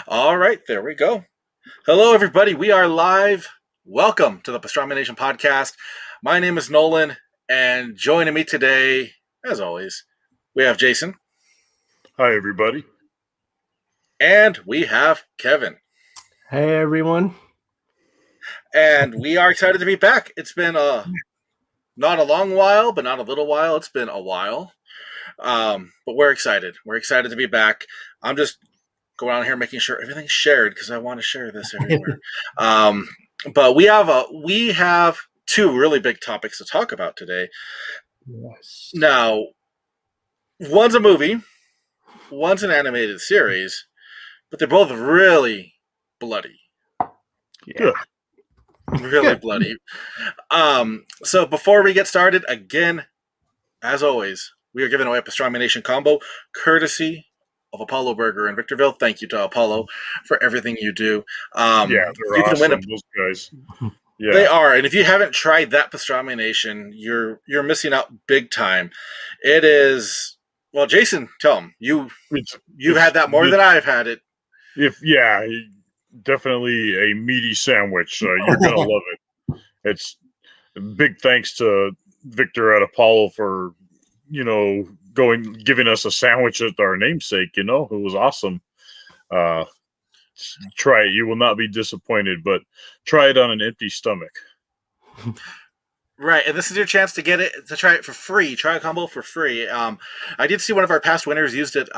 All right, there we go. Hello, everybody. We are live. Welcome to the Pastrami Nation podcast. My name is Nolan, and joining me today, as always, we have Jason. Hi, everybody. And we have Kevin. Hey, everyone. And we are excited to be back. It's been not a long while, but not a little while. It's been a while. But we're excited. We're excited to be back. I'm just going on here making sure everything's shared because I want to share this everywhere. But we have two really big topics to talk about today. Yes. Now, one's a movie, one's an animated series, but they're both really bloody. Yeah. Really bloody. So before we get started, again, as always, we are giving away a Pastrami Nation Combo, courtesy of Apollo Burger in Victorville. Thank you to Apollo for everything you do. They're awesome, those guys. Yeah. They are, and if you haven't tried that Pastrami Nation, you're missing out big time. It is, well, Jason, tell them you've had that more than I've had it. Definitely a meaty sandwich. You're gonna love it. It's big thanks to Victor at Apollo for giving us a sandwich at our namesake. It was awesome. Try it. You will not be disappointed, but try it on an empty stomach. Right, and this is your chance to get it, to try it for free. Try a combo for free. I did see one of our past winners used it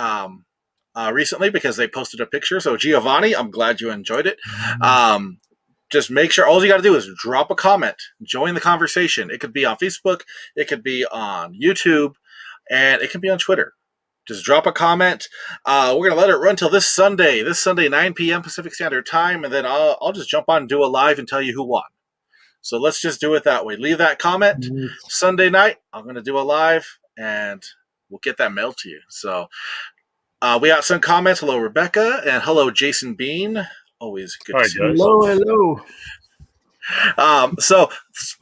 recently because they posted a picture. So Giovanni, I'm glad you enjoyed it. Just make sure all you got to do is drop a comment, join the conversation. It could be on Facebook, it could be on YouTube, and it can be on Twitter. Just drop a comment. We're going to let it run till this Sunday, 9 p.m. Pacific Standard Time, and then I'll just jump on and do a live and tell you who won. So let's just do it that way. Leave that comment. Sunday night, I'm going to do a live, and we'll get that mailed to you. So we got some comments. Hello, Rebecca, and hello, Jason Bean. Always good to see you. Hello. So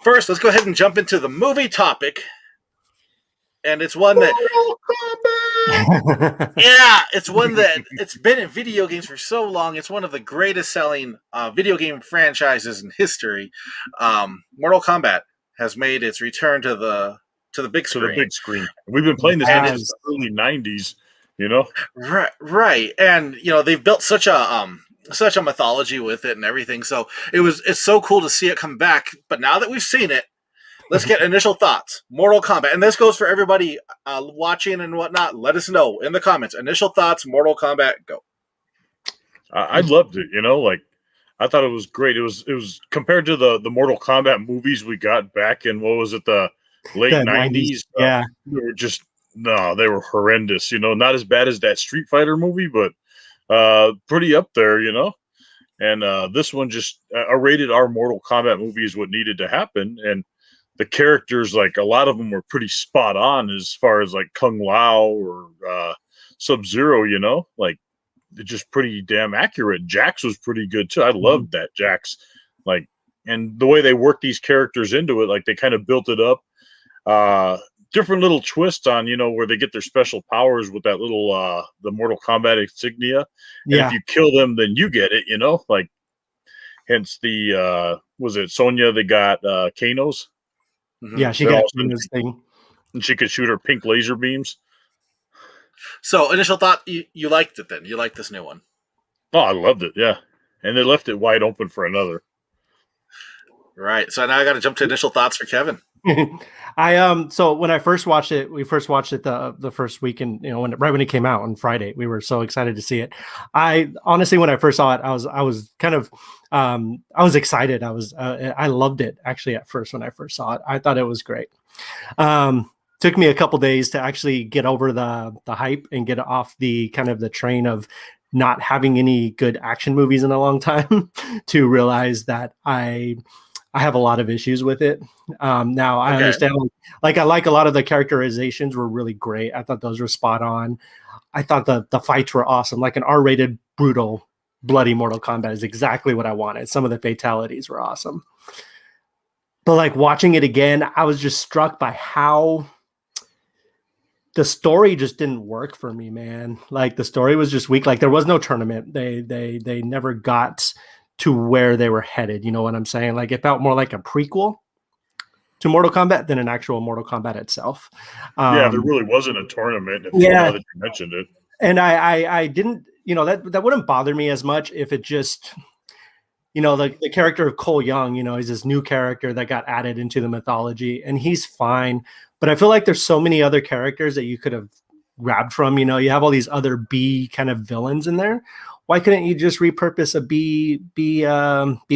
first, let's go ahead and jump into the movie topic. And it's one that, it's one that it's been in video games for so long. It's one of the greatest selling video game franchises in history. Mortal Kombat has made its return to the big screen. To the big screen. We've been playing this since the early '90s. Right, and they've built such a mythology with it and everything. So it's so cool to see it come back. But now that we've seen it, let's get initial thoughts. Mortal Kombat. And this goes for everybody watching and whatnot. Let us know in the comments. Initial thoughts, Mortal Kombat, go. I loved it, I thought it was great. It was compared to the Mortal Kombat movies we got back in, what was it, the late 90s? Yeah. They were just, they were horrendous, not as bad as that Street Fighter movie, but pretty up there, And this one just, a rated R Mortal Kombat movie is what needed to happen. And the characters, like a lot of them were pretty spot on as far as like Kung Lao or Sub-Zero, like they're just pretty damn accurate. Jax was pretty good too. I loved that Jax, and the way they worked these characters into it, like they kind of built it up. Different little twist on, where they get their special powers with that little, the Mortal Kombat insignia. And if you kill them, then you get it, hence the, was it Sonya? They got Kano's. Mm-hmm. Yeah, she got this thing. And she could shoot her pink laser beams. So, initial thought, you liked it then? You liked this new one? Oh, I loved it, yeah. And they left it wide open for another. Right. So now I got to jump to initial thoughts for Kevin. So when I first watched it, we first watched it the first week, and right when it came out on Friday, we were so excited to see it. I honestly, when I first saw it, I was kind of I was excited. I loved it actually at first when I first saw it. I thought it was great. Took me a couple days to actually get over the hype and get off the kind of the train of not having any good action movies in a long time to realize that I have a lot of issues with it. Now I understand, I like a lot of the characterizations were really great. I thought those were spot on. I thought the fights were awesome. Like an R-rated, brutal, bloody Mortal Kombat is exactly what I wanted. Some of the fatalities were awesome. But like watching it again, I was just struck by how the story just didn't work for me, man. Like the story was just weak. Like there was no tournament. They never got to where they were headed. You know what I'm saying? Like it felt more like a prequel to Mortal Kombat than an actual Mortal Kombat itself. Yeah, there really wasn't a tournament. Yeah, now that you mentioned it, and I didn't, you know, that wouldn't bother me as much if it just, you know, the character of Cole Young, you know, he's this new character that got added into the mythology, and he's fine. But I feel like there's so many other characters that you could have grabbed from. You know, you have all these other B kind of villains in there. Why couldn't you just repurpose a B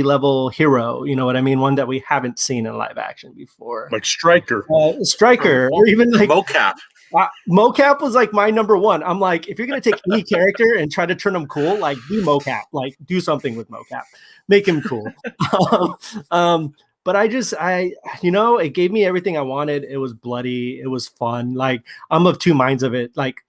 level hero? You know what I mean? One that we haven't seen in live action before, like Striker. Or even like mocap. Mocap was like my number one. I'm like, if you're gonna take any character and try to turn them cool, like do mocap, like do something with mocap, make him cool. But you know, it gave me everything I wanted. It was bloody, it was fun. Like I'm of two minds of it. Like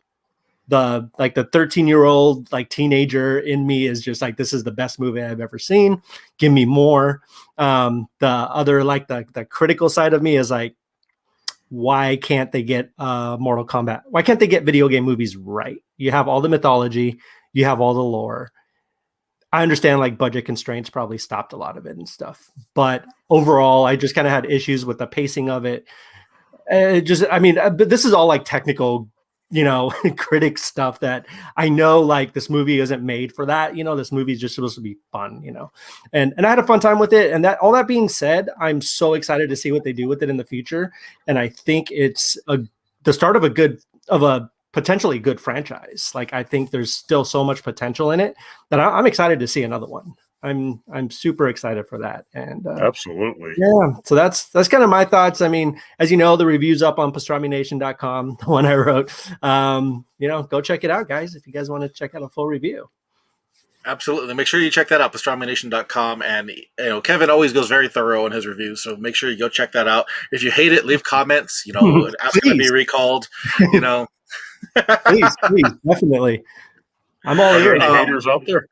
the 13-year-old like teenager in me is just like, this is the best movie I've ever seen. Give me more. The other, like the critical side of me is like, why can't they get Mortal Kombat? Why can't they get video game movies right? You have all the mythology, you have all the lore. I understand like budget constraints probably stopped a lot of it and stuff, but overall, I just kind of had issues with the pacing of it. But this is all like technical, you know, critic stuff that I know like this movie isn't made for that. You know, this movie is just supposed to be fun, you know, and I had a fun time with it. And that, all that being said, I'm so excited to see what they do with it in the future. And I think it's the start of a potentially good franchise. Like I think there's still so much potential in it that I'm excited to see another one. I'm super excited for that. And absolutely. Yeah. So that's kind of my thoughts. I mean, as you know, the review's up on pastramination.com, the one I wrote. You know, go check it out, guys, if you guys want to check out a full review. Absolutely. Make sure you check that out, pastramination.com. And, you know, Kevin always goes very thorough in his reviews, so make sure you go check that out. If you hate it, leave comments, you know, ask to be recalled, you know. please, definitely. I'm all Are there ears. any haters out there?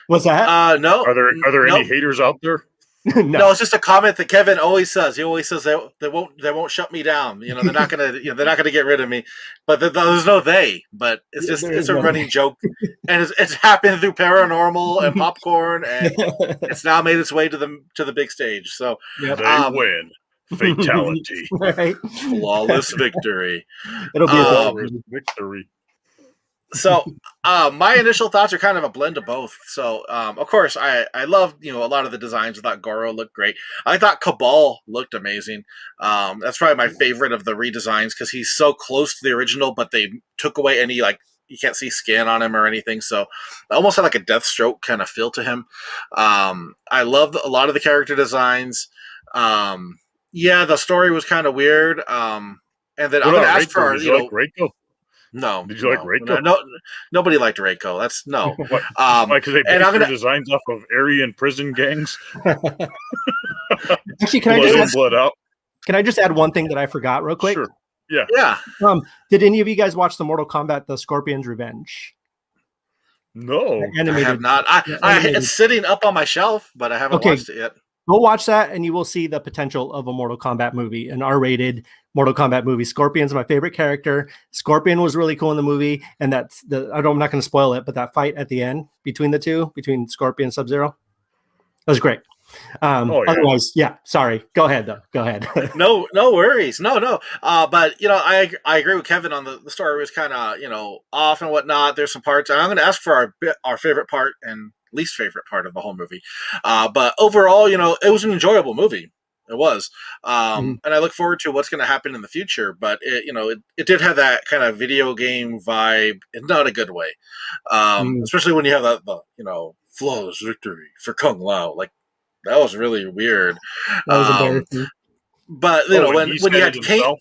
What's that? No. Are there any haters out there? No, it's just a comment that Kevin always says. He always says they won't shut me down. You know, they're not gonna get rid of me. But there's no they. But it's a running joke, and it's happened through Paranormal and Popcorn, and it's now made its way to the big stage. So they win. Fatality. Right? Flawless victory. It'll be a flawless victory. So my initial thoughts are kind of a blend of both. So of course I loved, you know, a lot of the designs. I thought Goro looked great. I thought Cabal looked amazing. That's probably my favorite of the redesigns because he's so close to the original, but they took away any, like, you can't see skin on him or anything. So I almost had like a Deathstroke kind of feel to him. I loved a lot of the character designs. Yeah, the story was kind of weird. And then I'm going to ask for, you know, Reiko? No. Did you like Reiko? No, nobody liked Reiko. That's no. Why? Because they based their designs off of Aryan prison gangs. Actually, can I just add one thing that I forgot real quick? Sure. Yeah. Did any of you guys watch the Mortal Kombat, The Scorpion's Revenge? No, I have not. It's sitting up on my shelf, but I haven't watched it yet. Go watch that, and you will see the potential of a Mortal Kombat movie, an R-rated Mortal Kombat movie. Scorpion's my favorite character. Scorpion was really cool in the movie, and I'm not going to spoil it, but that fight at the end between the two, between Scorpion and Sub-Zero, that was great. Otherwise, sorry. Go ahead, though. Go ahead. No worries. No. But, you know, I agree with Kevin on the story was kind of, you know, off and whatnot. There's some parts, and I'm going to ask for our favorite part and least favorite part of the whole movie. But overall, you know, it was an enjoyable movie. It was. And I look forward to what's going to happen in the future. But, it did have that kind of video game vibe in not a good way. Especially when you have the you know, flawless victory for Kung Lao. Like, that was really weird. That was embarrassing. But, you know, when you had Kano...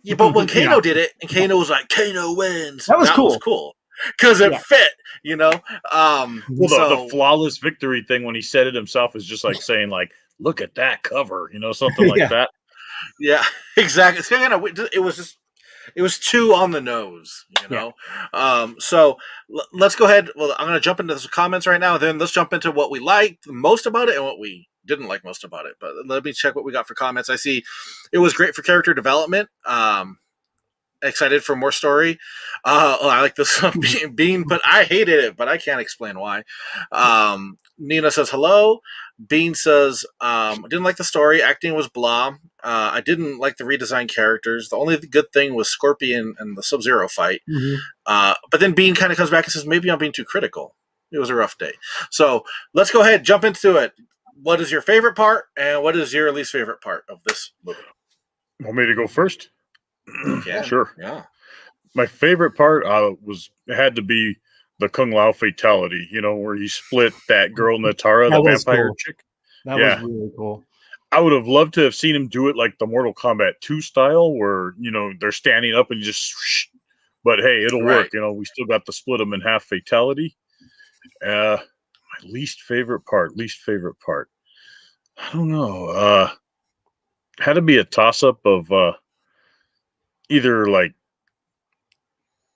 Yeah, but when Kano did it, and Kano was like, Kano wins. That was cool. Because it fit, you know. The flawless victory thing when he said it himself is just like saying, like, look at that cover, you know, something like that. Yeah, exactly. It was too on the nose, you know. So let's go ahead. Well, I'm going to jump into the comments right now. Then let's jump into what we liked most about it and what we didn't like most about it. But let me check what we got for comments. I see it was great for character development. excited for more story. I like this Bean, but I hated it, but I can't explain why. Nina says hello. Bean says, didn't like the story. Acting was blah. I didn't like the redesigned characters. The only good thing was Scorpion and the Sub-Zero fight. But then Bean kind of comes back and says, maybe I'm being too critical. It was a rough day. So let's go ahead, jump into it. What is your favorite part, and what is your least favorite part of this movie? Want me to go first? Yeah, Sure. Yeah. My favorite part had to be the Kung Lao fatality. Where he split that girl Natara, the vampire chick. That was really cool. I would have loved to have seen him do it like the Mortal Kombat 2 style, where they're standing up and you just. But hey, it'll work. We still got the split them in half fatality. My least favorite part. I don't know. Had to be a toss up of either like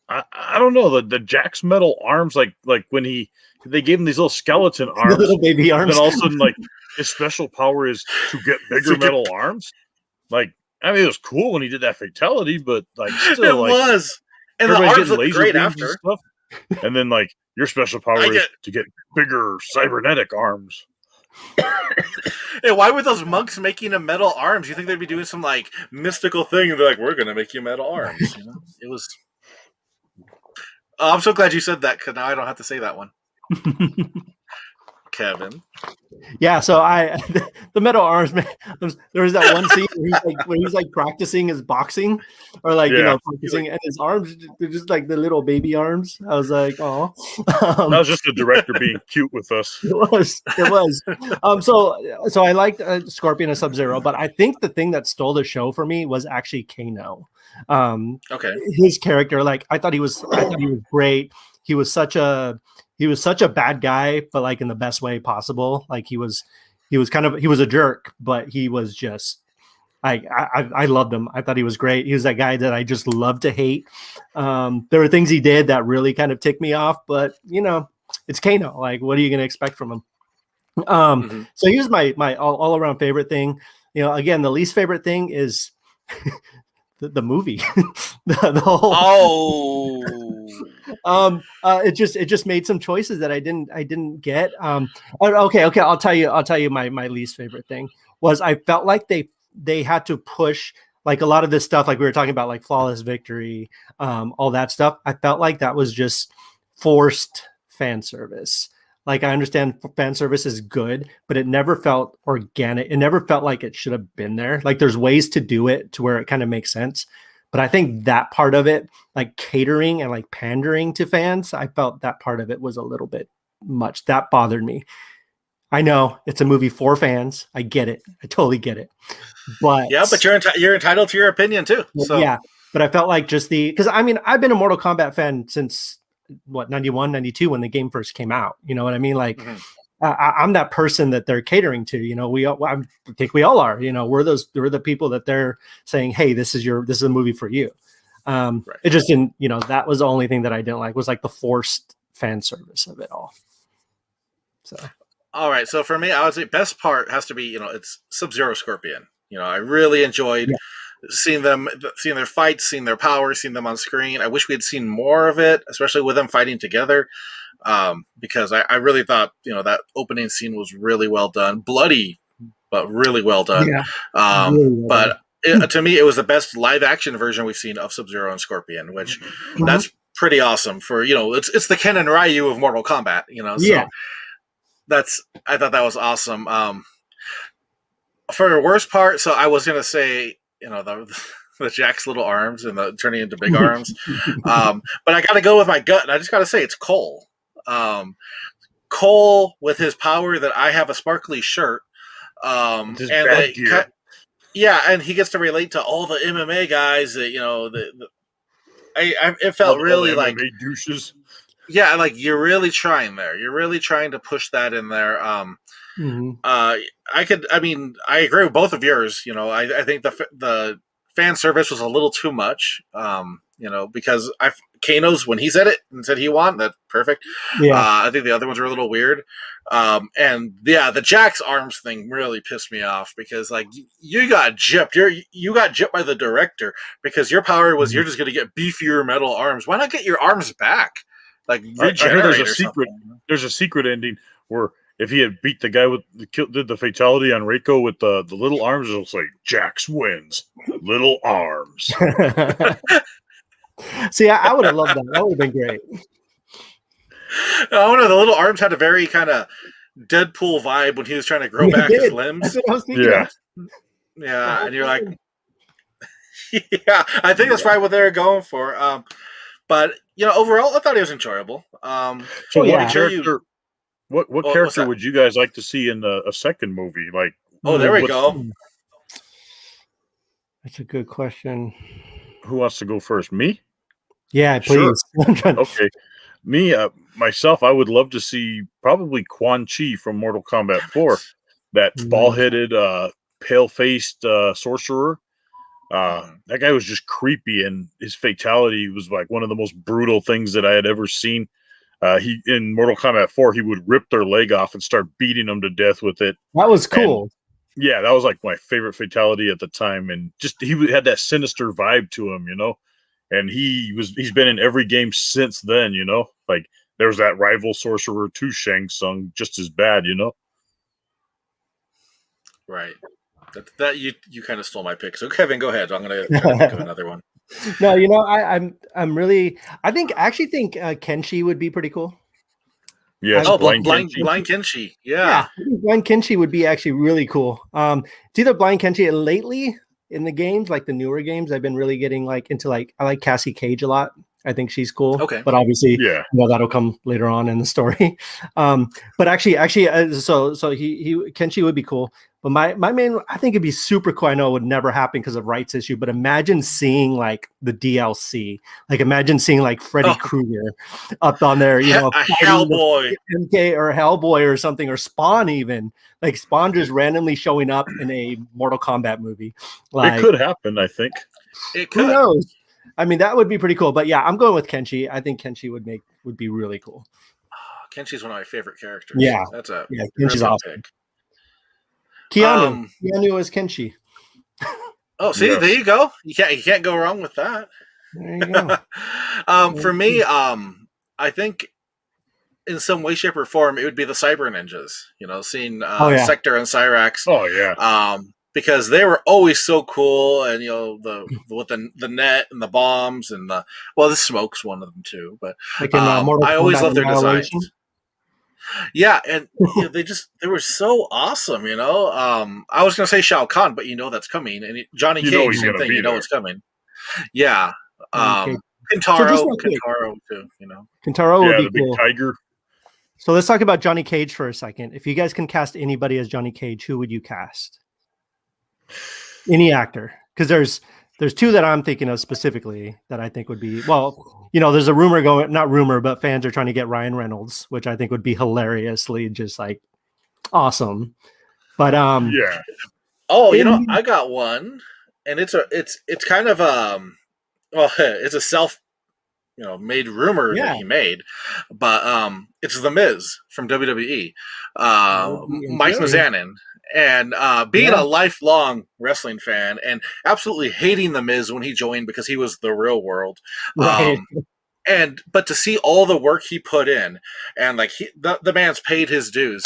I don't know the Jack's metal arms, like when they gave him these little skeleton arms, the little baby arms. Then all of a sudden, like his special power is to get bigger metal arms. Like, I mean, it was cool when he did that fatality, but like still, it was. And the arms looked great after. Stuff. And then like your special power is to get bigger cybernetic arms. Hey, why were those monks making him metal arms? You think they'd be doing some like mystical thing and they're like, we're gonna make you metal arms? It was. I'm so glad you said that because now I don't have to say that one. Kevin. Yeah, so the metal arms, man. There was that one scene where he's like practicing his boxing, or practicing, and his arms they're just like the little baby arms. I was like, oh, that was just the director being cute with us. It was. So I liked Scorpion and Sub-Zero, but I think the thing that stole the show for me was actually Kano. Okay, his character, like I thought he was great. He was such a bad guy, but like in the best way possible. Like he was a jerk, but he was just I loved him. I thought he was great. He was that guy that I just loved to hate. There were things he did that really kind of ticked me off, but it's Kano. Like, what are you going to expect from him? So here's my all around favorite thing. Again, the least favorite thing is the movie. the whole. It just made some choices that I didn't get. Okay. I'll tell you my least favorite thing was I felt like they had to push like a lot of this stuff, like we were talking about, like flawless victory, all that stuff. I felt like that was just forced fan service. Like, I understand fan service is good, but it never felt organic. It never felt like it should have been there. Like, there's ways to do it to where it kind of makes sense. But I think that part of it, like catering and like pandering to fans, I felt that part of it was a little bit much. That bothered me. I know it's a movie for fans. I get it. I totally get it. But yeah, but you're entitled to your opinion too. So. Yeah, but I felt like because I mean, I've been a Mortal Kombat fan since 91, 92 when the game first came out. You know what I mean? Like, I'm that person that they're catering to. I think we all are. We're the people that they're saying, hey, this is a movie for you. Right. It just didn't. That was the only thing that I didn't like, was like the forced fan service of it all. So. All right. So for me, I would say best part has to be, it's Sub-Zero Scorpion. I really enjoyed seeing their fights, seeing their power, seeing them on screen. I wish we had seen more of it, especially with them fighting together. Because I really thought, that opening scene was really well done. Bloody, but really well done. Yeah. But to me, it was the best live action version we've seen of Sub-Zero and Scorpion, which that's pretty awesome for, it's the Ken and Ryu of Mortal Kombat, so I thought that was awesome. For the worst part, so I was going to say, the Jack's little arms and the turning into big arms. But I got to go with my gut, and I just got to say it's Cole. Cole with his power that I have a sparkly shirt. And he gets to relate to all the MMA guys that, it felt really like MMA douches. Yeah, like you're really trying there. You're really trying to push that in there. I agree with both of yours. I think the fan service was a little too much. because Kano's when he said it and said he won, that's perfect. Yeah. I think the other ones were a little weird. And yeah, the Jack's arms thing really pissed me off because like you got gypped. You got gypped by the director because your power was you're just going to get beefier metal arms. Why not get your arms back? Like regenerate I heard there's a or secret. something. There's a secret ending where if he had beat the guy did the fatality on Reiko with the little arms, it'll say Jax wins. Little arms. See, I would have loved that. That would have been great. I don't know. The little arms had a very kind of Deadpool vibe when he was trying to grow back his limbs. That's what I was thinking. Yeah. Yeah, and you're like, yeah, I think that's probably what they were going for. But overall, I thought it was enjoyable. So yeah. what character would you guys like to see in a second movie? Like, there we go. That's a good question. Who wants to go first? Me? Yeah, please. Sure. Okay. Me, myself, I would love to see probably Quan Chi from Mortal Kombat 4. That ball-headed, pale-faced sorcerer. That guy was just creepy, and his fatality was like one of the most brutal things that I had ever seen. He in Mortal Kombat 4, he would rip their leg off and start beating them to death with it. That was cool. And, yeah, that was like my favorite fatality at the time, and just he had that sinister vibe to him, And he's been in every game since then, Like there's that rival sorcerer to Shang Tsung, just as bad, Right. That you kind of stole my pick. So Kevin, go ahead. I'm gonna think of another one. No, I'm really. I actually think Kenshi would be pretty cool. Yeah. Blind Kenshi. Yeah. Blind Kenshi would be actually really cool. It's either Blind Kenshi and lately in the games, like the newer games, I've been really getting like into I like Cassie Cage a lot. I think she's cool. Okay. But obviously, yeah, that'll come later on in the story. But actually, so Kenshi would be cool. But my main, I think it'd be super cool. I know it would never happen because of rights issue, but imagine seeing like the DLC. Like imagine seeing like Freddy Krueger up on there, Hellboy, MK or Hellboy or something, or Spawn even. Like Spawn just randomly showing up in a Mortal Kombat movie. Like, it could happen, I think. It could. Who knows? I mean, that would be pretty cool. But yeah, I'm going with Kenshi. I think Kenshi would be really cool. Kenshi's one of my favorite characters. Yeah, that's Kenshi's awesome. Pick. Keanu is Kenshi. Oh, see, There you go. You can't go wrong with that. There you go. For me, I think in some way, shape, or form, it would be the Cyber Ninjas. Seeing Sector and Cyrax. Oh yeah. Because they were always so cool, and with the net and the bombs and the smoke's one of them too. But I always loved their designs. Yeah, and they were so awesome. I was gonna say Shao Kahn, but that's coming, and Johnny Cage, same thing. It's coming. Yeah, Kintaro too. Kintaro would be the big cool. tiger. So let's talk about Johnny Cage for a second. If you guys can cast anybody as Johnny Cage, who would you cast? Any actor, because there's two that I'm thinking of specifically that I think would be there's a rumor going, not rumor, but fans are trying to get Ryan Reynolds, which I think would be hilariously just like awesome. But yeah. I got one, and it's kind of it's a self made rumor that he made, but it's The Miz from WWE, Mike Mizanin. And being a lifelong wrestling fan and absolutely hating The Miz when he joined because he was the real world. Right. But to see all the work he put in, and like the man's paid his dues,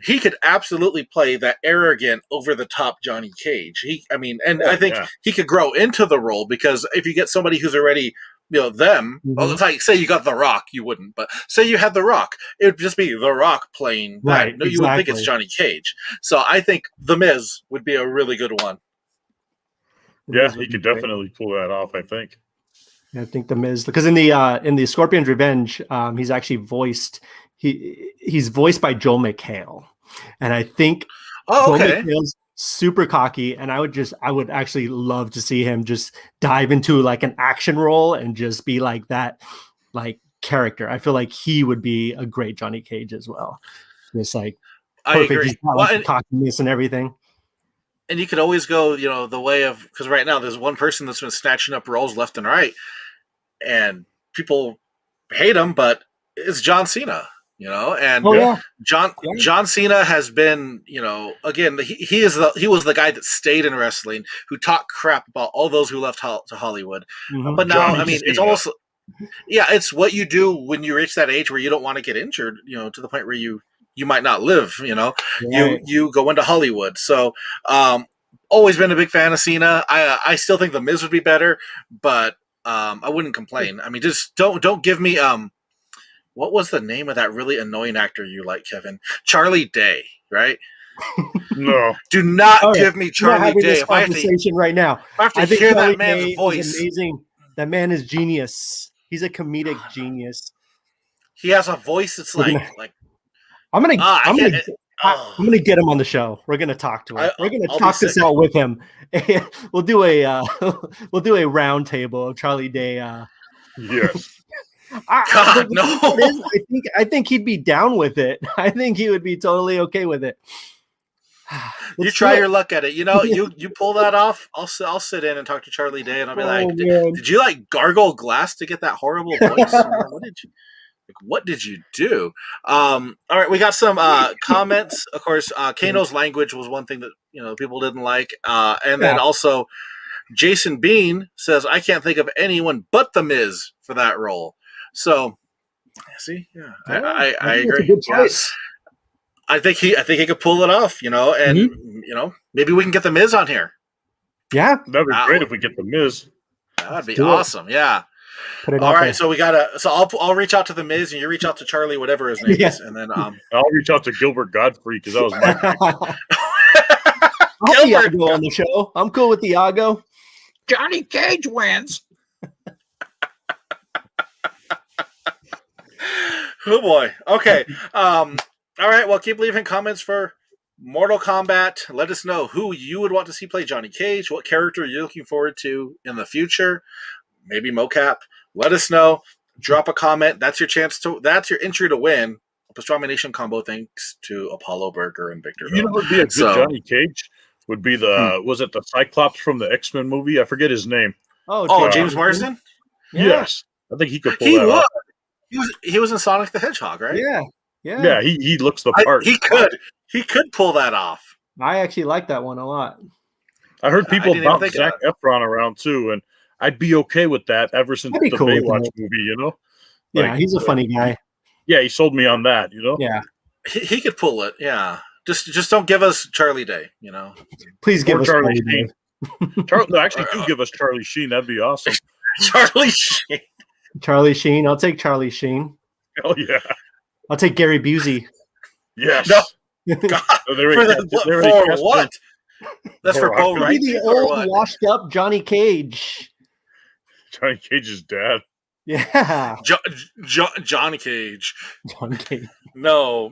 he could absolutely play that arrogant, over the top Johnny Cage. I think he could grow into the role, because if you get somebody who's already them. Mm-hmm. Well, it's like, say you got The Rock, you wouldn't, but say you had The Rock, it would just be The Rock playing that. Right, No, you would think it's Johnny Cage. So I think The Miz would be a really good one. Yeah, he could definitely pull that off, I think. I think The Miz, because in the Scorpion's Revenge, he's actually voiced by Joel McHale, and I think Joel McHale's super cocky, and I would actually love to see him just dive into like an action role and just be like that, like character. I feel like he would be a great Johnny Cage as well. Just like perfect. I agree. He's got, like, cockiness and everything. And you could always go, the way of, because right now there's one person that's been snatching up roles left and right, and people hate him, but it's John Cena, and Oh yeah. John Cena has been, again, he was the guy that stayed in wrestling, who talked crap about all those who left to Hollywood. Mhm. But now, Johnny I mean, it's Cena. almost, yeah, it's what you do when you reach that age where you don't want to get injured, to the point where you might not live, Right. you go into Hollywood. So, always been a big fan of Cena. I still think the Miz would be better, but I wouldn't complain. I mean, just don't give me what was the name of that really annoying actor you like, Kevin? Charlie Day, right? No. Do not All right. give me We're not Charlie having Day. this If I have to conversation right now. I think hear Charlie that man's Day voice, is amazing. That man is genius. He's a comedic genius. he has a voice that's We're like gonna- like I'm gonna I I'm gonna can't. I'm gonna get him on the show. We're gonna talk to him. We're gonna I'll be talk this sick. out with him. We'll do a we'll do a round table of Charlie Day. Yes. God, the no. thing is, I think he'd be down with it. I think he would be totally okay with it. You Let's try do it. your luck at it. You pull that off. I'll sit in and talk to Charlie Day, and I'll be like, Oh, man. "Did you like gargle glass to get that horrible voice? What did you do?" All right, we got some comments. Of course, Kano's language was one thing that people didn't like, and then Yeah. also Jason Bean says, "I can't think of anyone but the Miz for that role." So, see, yeah, I think that's agree. a good Yeah. choice. I think he could pull it off, and maybe we can get the Miz on here. Yeah, That'd be That great would- if we get the Miz. That'd be do it. awesome. Yeah. put it All out right, there. so I'll reach out to the Miz and you reach out to Charlie, whatever his name Yeah. is, and then I'll reach out to Gilbert Godfrey because that was my pick. I'll Gilbert. Iago on the show. I'm cool with Iago. Johnny Cage wins. Oh boy. Okay. All right. Well, keep leaving comments for Mortal Kombat. Let us know who you would want to see play Johnny Cage. What character you're looking forward to in the future. Maybe mocap. Let us know. Drop a comment. That's your chance to. That's your entry to win a Pastrami Nation Combo. Thanks to Apollo Burger and Victorville. You know what would be a good Johnny Cage? Would be was it the Cyclops from the X-Men movie? I forget his name. Oh, James Marsden. Yeah. Yes, I think he could pull He that would. off. He was in Sonic the Hedgehog, right? Yeah. Yeah, he looks the part. He could pull that off. I actually like that one a lot. I heard people didn't even bounce think of Zac Efron around too, and I'd be okay with that ever since I'd be the cool with Baywatch that. movie. Yeah, Like, he's a funny guy. Yeah, he sold me on that. Yeah. He could pull it. Yeah. Just don't give us Charlie Day. Please give Or us Charlie Charlie Sheen. Day. No, actually, do give us Charlie Sheen. That'd be awesome. Charlie Sheen. Charlie Sheen. I'll take Charlie Sheen. Hell yeah. I'll take Gary Busey. Yes. No. God. So they already For cast him. what? That's for Bo Be Wright. the or old what? washed up Johnny Cage. Johnny Cage's dad. Yeah. Johnny Cage. Johnny Cage. No.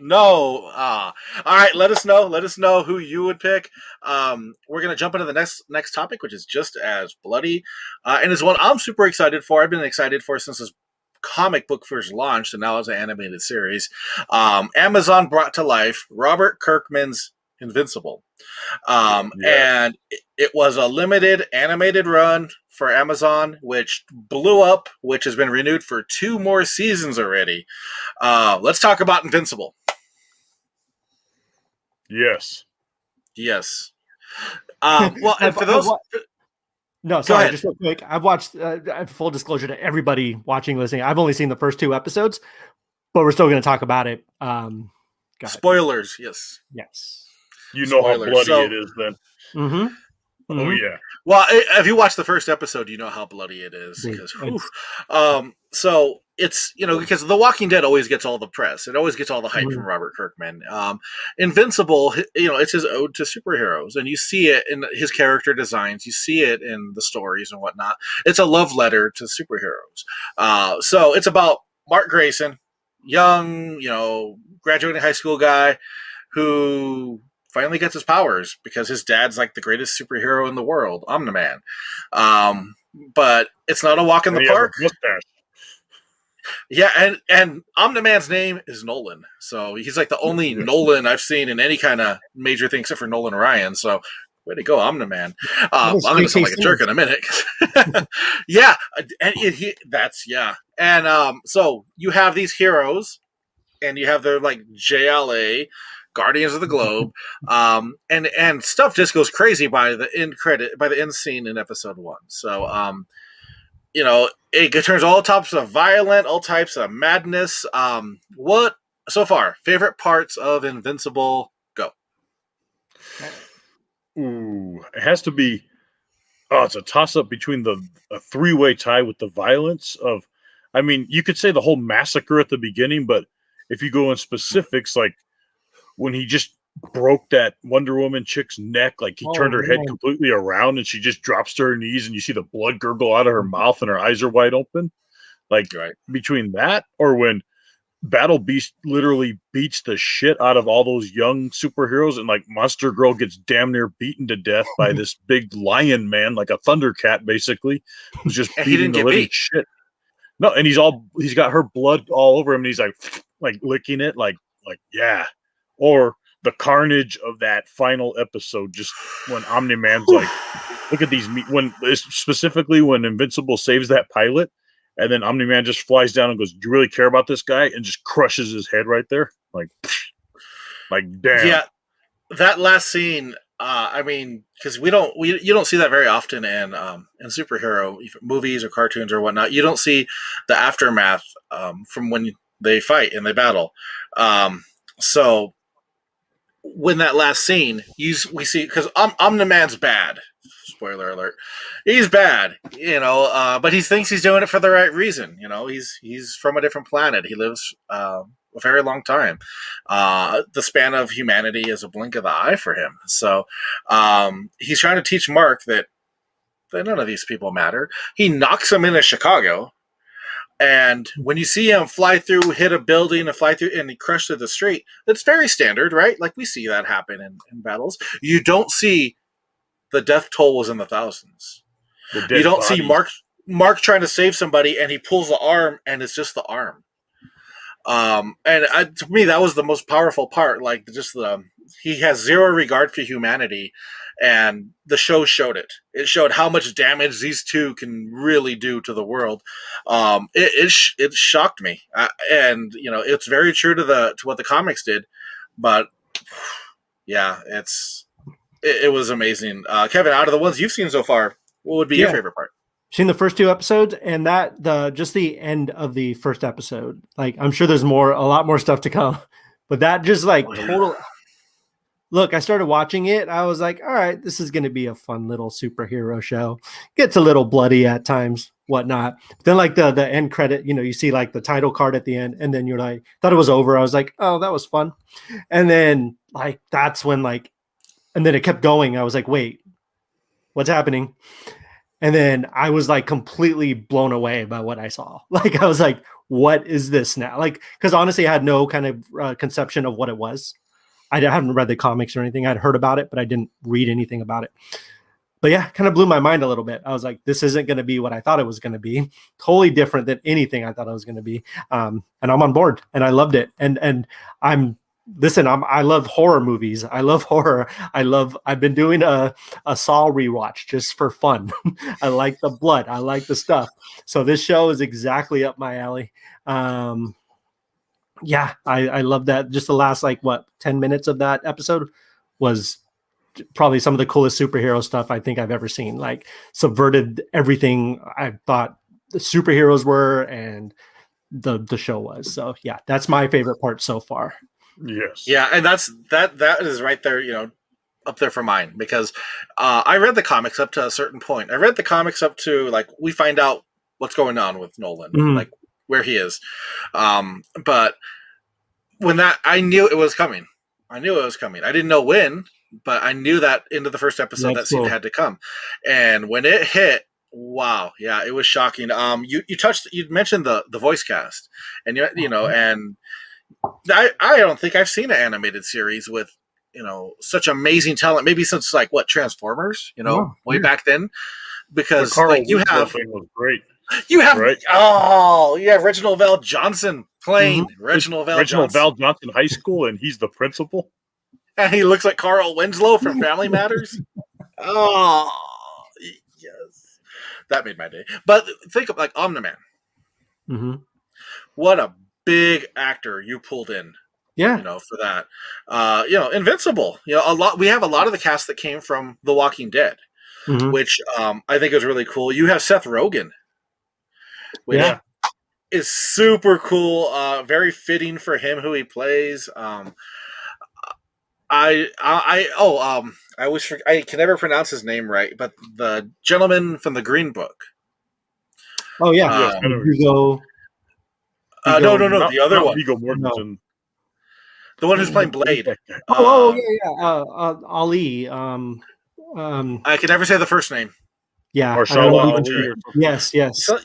All right, let us know who you would pick. We're gonna jump into the next topic, which is just as bloody, and is one I'm super excited for. I've been excited for since this comic book first launched, and now it's an animated series. Amazon brought to life Robert Kirkman's Invincible, and it was a limited animated run for Amazon, which blew up, which has been renewed for 2 more seasons already. Let's talk about Invincible. Yes. Yes. Well, and for those. No, sorry, just real quick. I've watched, full disclosure to everybody watching, listening. I've only seen the first 2 episodes, but we're still going to talk about it. Spoilers, yes. Yes. You know Spoilers. how bloody So- it is then. Mm-hmm. Oh, yeah. Well, if you watch the first episode, you know how bloody it is. Because, so it's, because The Walking Dead always gets all the press. It always gets all the hype from Robert Kirkman. Invincible, it's his ode to superheroes. And you see it in his character designs. You see it in the stories and whatnot. It's a love letter to superheroes. So it's about Mark Grayson, young, graduating high school guy who finally gets his powers because his dad's like the greatest superhero in the world, Omni-Man. But it's not a walk in the park. Yeah, and Omni-Man's name is Nolan. So he's like the only Nolan I've seen in any kind of major thing except for Nolan Ryan. So Way to go, Omni-Man. That I'm is going to sound like a JK jerk in a minute. Yeah, and and so you have these heroes, and you have their like JLA, Guardians of the Globe, and stuff just goes crazy by the end scene in episode 1. So it turns all types of violent, all types of madness. What so far favorite parts of Invincible? Go. Ooh, it has to be. Oh, it's a toss up between a 3-way tie with the violence of. I mean, you could say the whole massacre at the beginning, but if you go in specifics, like when he just broke that Wonder Woman chick's neck, like he turned her head completely around and she just drops to her knees and you see the blood gurgle out of her mouth and her eyes are wide open. Like Right. between that or when Battle Beast literally beats the shit out of all those young superheroes and like Monster Girl gets damn near beaten to death by this big lion man, like a Thundercat basically, who's just And he beating didn't the get living beat. shit. No, and he's got her blood all over him and he's like licking it like yeah. Or the carnage of that final episode, just when Omni-Man's like, look at these when specifically when Invincible saves that pilot, and then Omni-Man just flies down and goes, "Do you really care about this guy?" and just crushes his head right there, like damn. Yeah, that last scene. I mean, because you don't see that very often in superhero movies or cartoons or whatnot. You don't see the aftermath from when they fight and they battle. So when that last scene, we see because Omni-Man's bad. Spoiler alert, he's bad, but he thinks he's doing it for the right reason. He's from a different planet. He lives a very long time. The span of humanity is a blink of the eye for him. So he's trying to teach Mark that none of these people matter. He knocks him into Chicago. And when you see him fly through, hit a building, and fly through, and he crushed through the street, that's very standard, right? Like we see that happen in battles. You don't see the death toll was in the thousands. You don't see Mark trying to save somebody, and he pulls the arm, and it's just the arm. To me, that was the most powerful part. Like he has zero regard for humanity, and the show showed it. It showed how much damage these two can really do to the world. It shocked me, and it's very true to what the comics did. But yeah, it was amazing. Kevin, out of the ones you've seen so far, what would be your favorite part? Seen the first 2 episodes, and just the end of the first episode. Like, I'm sure there's a lot more stuff to come, but that just total. Look, I started watching it. I was like, all right, this is going to be a fun little superhero show. Gets a little bloody at times, whatnot. But then like the end credit, you see like the title card at the end, and then you're like, thought it was over. I was like, oh, that was fun. And then like, that's when and then it kept going. I was like, wait, what's happening? And then I was like completely blown away by what I saw. Like, I was like, what is this now? Like, because honestly, I had no kind of conception of what it was. I haven't read the comics or anything. I'd heard about it, but I didn't read anything about it. But yeah, kind of blew my mind a little bit. I was like, this isn't going to be what I thought it was going to be. Totally different than anything I thought it was going to be. And I'm on board, and I loved it. And I love horror movies. I love horror. I've been doing a Saw rewatch just for fun. I like the blood. I like the stuff. So this show is exactly up my alley. Yeah, I love that. Just the last 10 minutes of that episode was probably some of the coolest superhero stuff I think I've ever seen. Like, subverted everything I thought the superheroes were and the show was. So yeah, that's my favorite part so far. Yes. Yeah, and that is right there, up there for mine, because I read the comics up to a certain point. I read the comics up to we find out what's going on with Nolan, like where he is. But when I knew it was coming. I didn't know when, but I knew that into the first episode that scene had to come. And when it hit, wow, yeah, it was shocking. You mentioned the voice cast, and and I don't think I've seen an animated series with such amazing talent. Maybe since Transformers, way back then, because you have was great. You have right? You have Reginald Val Johnson playing Reginald Val Johnson High School, and he's the principal. And he looks like Carl Winslow from Family Matters. Oh, yes. That made my day. But think of like Omni-Man. Mm-hmm. What a big actor you pulled in, Yeah. for that. Invincible. We have a lot of the cast that came from The Walking Dead, Mm-hmm. which I think is really cool. You have Seth Rogen, which Yeah. is super cool. Very fitting for him who he plays. I can never pronounce his name right, but the gentleman from the Green Book. Oh yeah. Yes, I know. Hugo. No, Not, the other not one, Viggo No. Mortensen. the one who's playing Blade. That guy. Oh yeah, yeah. Ali. I can never say the first name. Yeah. I don't Marshala know. Ali or something. Yes. Yes. So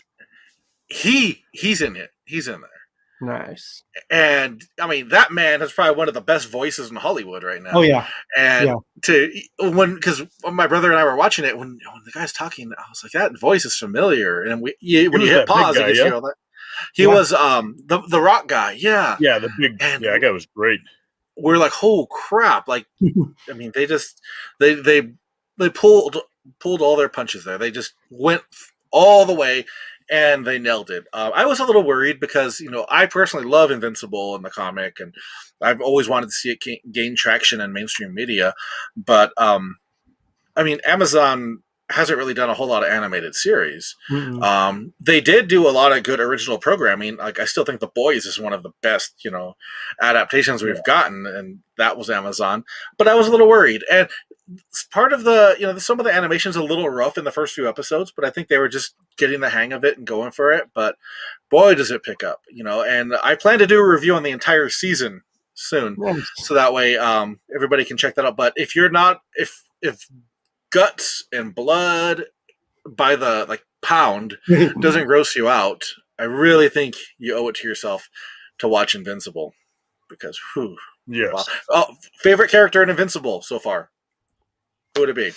he's in it. He's in there. Nice. And I mean, that man is probably one of the best voices in Hollywood right now. Oh yeah. And Yeah. because my brother and I were watching it, when the guy's talking, I was like, that voice is familiar. And when you was hit that big pause, guy, and you yeah? see all that. He was the rock guy, yeah. Yeah, the big. And Yeah, that guy was great. we're like, oh crap! Like, I mean, they just they pulled all their punches there. They just went all the way, and they nailed it. I was a little worried because I personally love Invincible in the comic, and I've always wanted to see it gain traction in mainstream media. But I mean, Amazon hasn't really done a whole lot of animated series. They did do a lot of good original programming. Like, I still think The Boys is one of the best, adaptations we've gotten, and that was Amazon. But I was a little worried, and part of some of the animation's a little rough in the first few episodes, but I think they were just getting the hang of it and going for it. But boy, does it pick up, And I plan to do a review on the entire season soon, so that way everybody can check that out. But if you're not, if guts and blood by the pound doesn't gross you out, I really think you owe it to yourself to watch Invincible, because Yes. wow. Oh, favorite character in Invincible so far? Who would it be?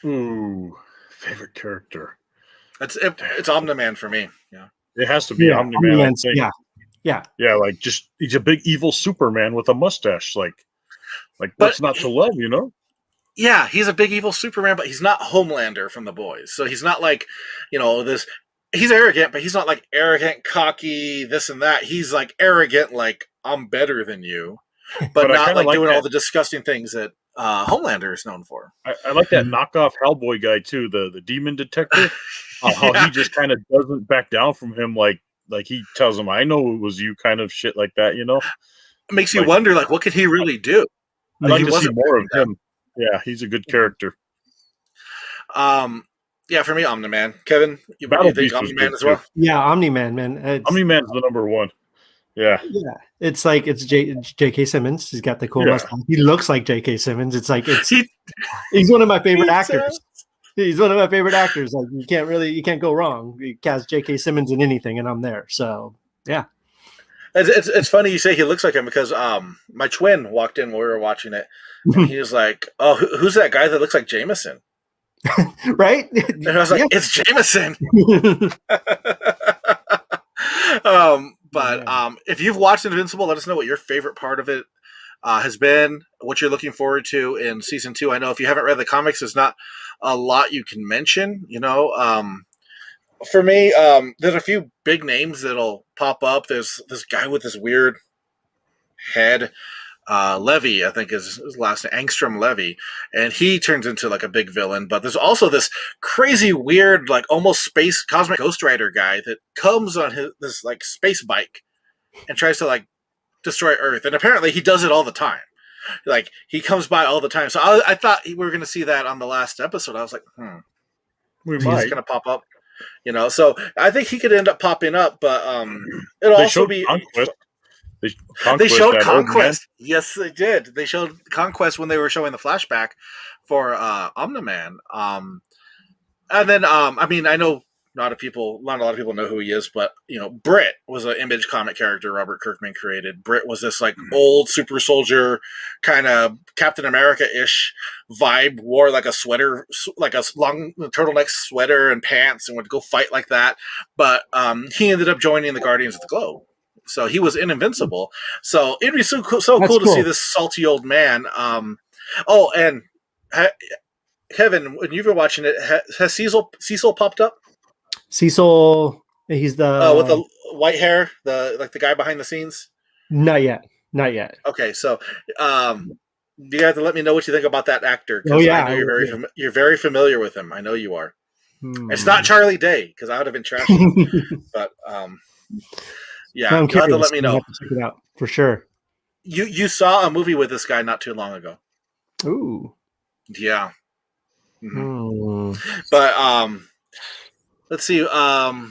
Ooh, favorite character. It's Omni-Man for me. Yeah, it has to be Omni-Man. I think. Yeah. Like, just he's a big evil Superman with a mustache. Like what's not to love? Yeah, he's a big evil Superman, but he's not Homelander from The Boys. So he's not like, this. He's arrogant, but he's not like arrogant, cocky, this and that. He's like arrogant, like I'm better than you, but not like doing all the disgusting things that Homelander is known for. I like that knockoff Hellboy guy too, the demon detective. How he just kind of doesn't back down from him, like he tells him, "I know it was you," kind of shit like that. It makes you wonder, like, what could he really do? I'd like to see more of him. Yeah, he's a good character. Yeah, for me, Omni-Man. Kevin, you think Omni-Man as well? Yeah, Omni-Man, man. Omni-Man's the number one. Yeah. Yeah. It's like J.K. Simmons. He's got the cool mustache. He looks like J.K. Simmons. It's like he's one of my favorite actors. He's one of my favorite actors. Like, you can't go wrong. You cast J.K. Simmons in anything, and I'm there. So yeah. It's funny you say he looks like him, because my twin walked in when we were watching it, and he was like, "Oh, who's that guy that looks like Jameson?" Right? And I was like, "It's Jameson." But if you've watched Invincible, let us know what your favorite part of it has been, what you're looking forward to in season 2. I know if you haven't read the comics, there's not a lot you can mention. For me, there's a few big names that'll pop up. There's this guy with this weird head, Levy, I think is his last name, Angstrom Levy, and he turns into like a big villain. But there's also this crazy, weird, like almost space cosmic Ghost Rider guy that comes on this like space bike and tries to like destroy Earth, and apparently he does it all the time. Like, he comes by all the time. So I thought we were going to see that on the last episode. I was like, he's going to pop up. So I think he could end up popping up, but it'll also be Conquest. They showed Conquest. Yes, they did. They showed Conquest when they were showing the flashback for Omni-Man. And then I mean, I know not a lot of people know who he is, but Brit was an Image comic character Robert Kirkman created. Brit was this like old super soldier, kind of Captain America-ish vibe, wore like a sweater, like a long turtleneck sweater and pants, and would go fight like that. But he ended up joining the Guardians of the Globe. So he was in Invincible. So it'd be so cool to see this salty old man. And Kevin, when you've been watching it, has Cecil popped up? Cecil, he's With the the white hair, the guy behind the scenes. not yet, not yet. Okay, so you have to let me know what you think about that actor Oh because yeah, I know you're very familiar with him. I know you are. It's not Hmm. Charlie Day because I would have been trashing him, but No, yeah, I'm you'll have to let curious. me I'll know. have to check it out for sure. You saw a movie with this guy not too long ago. Ooh. Yeah. hmm Hmm. But let's see. I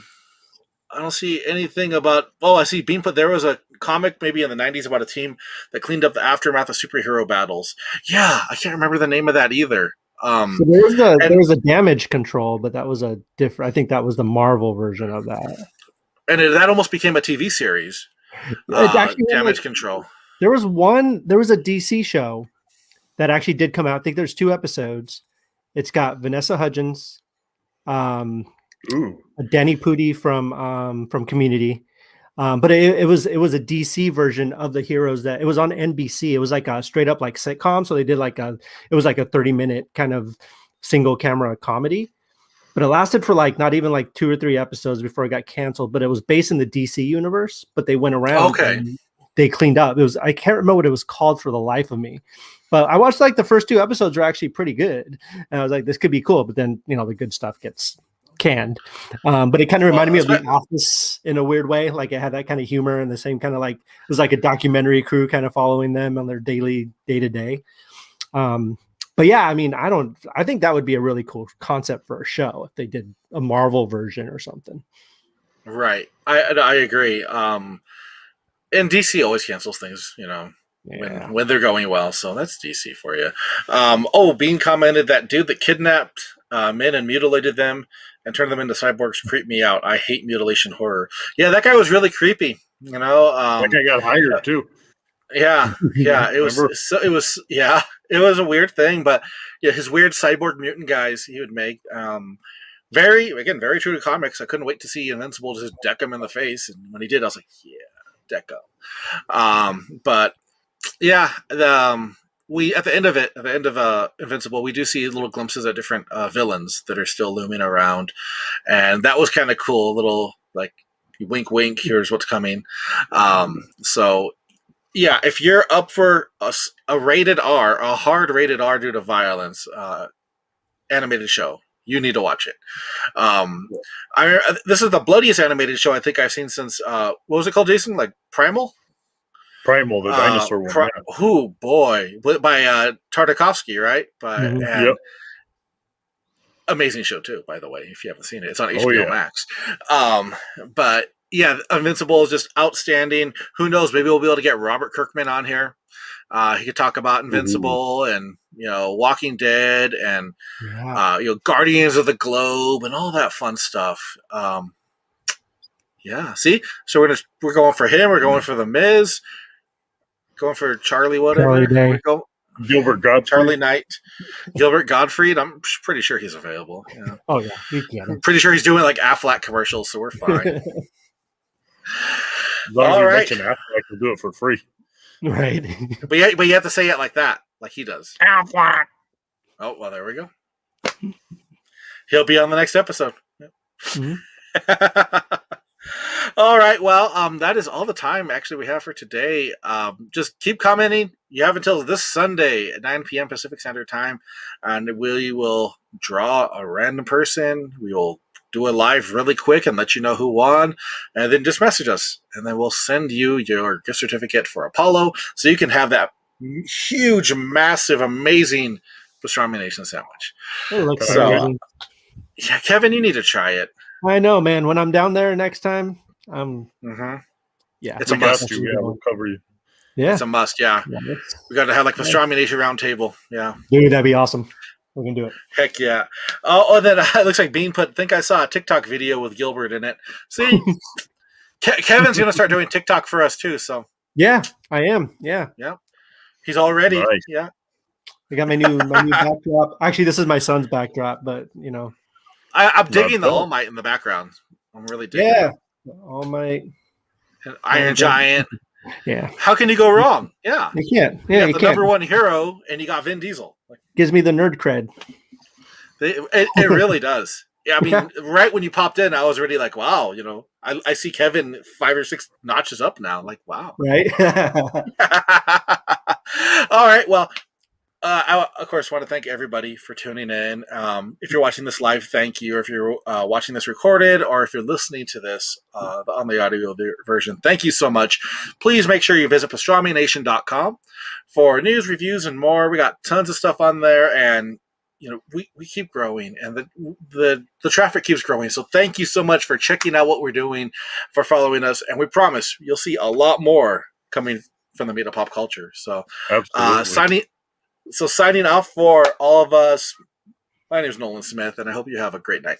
don't see anything about. Oh, I see. Bean put there was a comic maybe in the '90s about a team that cleaned up the aftermath of superhero battles. Yeah, I can't remember the name of that either. So there And was a damage control, but that was a different. I think that was the Marvel version of that. that almost became a TV series. It actually had, like, Damage Control. there was a DC show that actually did come out. I think there's 2 episodes. It's got Vanessa Hudgens, um, Ooh. Danny Pudi from Community. But it was a DC version of the heroes that it was on NBC. It was like a straight up like sitcom. So they did it was like a 30-minute kind of single camera comedy. But it lasted for like not even like 2 or 3 episodes before it got canceled. But it was based in the DC universe. But they went around Okay. and they cleaned up. I can't remember what it was called for the life of me. But I watched like the first 2 episodes were actually pretty good. And I was like, this could be cool. But then, the good stuff gets canned. But it kind of reminded me of The Office in a weird way. Like it had that kind of humor and the same kind of like, it was like a documentary crew kind of following them on their daily day-to-day. But yeah, I mean, I think that would be a really cool concept for a show if they did a Marvel version or something. Right. I agree. And DC always cancels things, when they're going well. So that's DC for you. Bean commented that dude that kidnapped men and mutilated them and turned them into cyborgs creeped me out. I hate mutilation horror. Yeah, that guy was really creepy. That guy got hired too. Yeah, it was. Remember? So it was. Yeah, it was a weird thing, but yeah, his weird cyborg mutant guys he would make. Very true to comics. I couldn't wait to see Invincible just deck him in the face, and when he did, I was like, yeah, deck him. But yeah, we at the end of Invincible, we do see little glimpses at different villains that are still looming around, and that was kind of cool. A little like wink, wink. Here's what's coming. So yeah, if you're up for a rated R, a hard rated R due to violence, animated show, you need to watch it. This is the bloodiest animated show I think I've seen since what was it called, Jason? Like Primal, the dinosaur one. Who boy by Tartakovsky, right? Yep. Amazing show too, by the way. If you haven't seen it, it's on HBO Max. But yeah, Invincible is just outstanding. Who knows? Maybe we'll be able to get Robert Kirkman on here. He could talk about Invincible and Walking Dead and Guardians of the Globe and all that fun stuff. Yeah, see, so we're going for him. We're going for the Miz. Going for Charlie, whatever. Charlie Day. Gilbert Gottfried. Charlie Knight. Gilbert Gottfried. I'm pretty sure he's available. Yeah. Oh yeah, I'm pretty sure he's doing like Aflac commercials, so we're fine. As long as you mention Affleck, we'll do it for free. Right. But you have to say it like that, like he does. Affleck. Oh, well, there we go. He'll be on the next episode. Mm-hmm. All right. Well, that is all the time actually we have for today. Just keep commenting. You have until this Sunday at 9 p.m. Pacific Standard Time, and we will draw a random person. We will do a live really quick and let you know who won, and then just message us, and then we'll send you your gift certificate for Apollo, so you can have that huge, massive, amazing Pastrami Nation sandwich. So, yeah, Kevin, you need to try it. I know, man. When I'm down there next time, yeah, it's a must. Yeah, we'll cover you. Yeah, it's a must. Yeah, we got to have like Pastrami Nation round table. Yeah, dude, that'd be awesome. We can do it. Heck yeah. Oh, then it looks like Bean put. I think I saw a TikTok video with Gilbert in it. See, Kevin's gonna start doing TikTok for us too. So yeah, I am. Yeah, he's all ready. Nice. Yeah, I got my new backdrop. Actually, this is my son's backdrop, but I'm digging the All Might in the background. I'm really digging. Yeah, All Might, and Iron Giant. Yeah, how can you go wrong? Yeah, you can't. Yeah, you got the number one hero, and you got Vin Diesel. Gives me the nerd cred. It really does. Yeah, I mean, right when you popped in, I was already like, wow, I see Kevin 5 or 6 notches up now. Like, wow. Right. All right. Well, I, of course, want to thank everybody for tuning in. If you're watching this live, thank you. Or if you're watching this recorded, or if you're listening to this on the audio version, thank you so much. Please make sure you visit pastramination.com for news, reviews, and more. We got tons of stuff on there, and we keep growing, and the traffic keeps growing. So thank you so much for checking out what we're doing, for following us, and we promise you'll see a lot more coming from the meat of pop culture. So Absolutely. signing off for all of us, my name is Nolan Smith, and I hope you have a great night.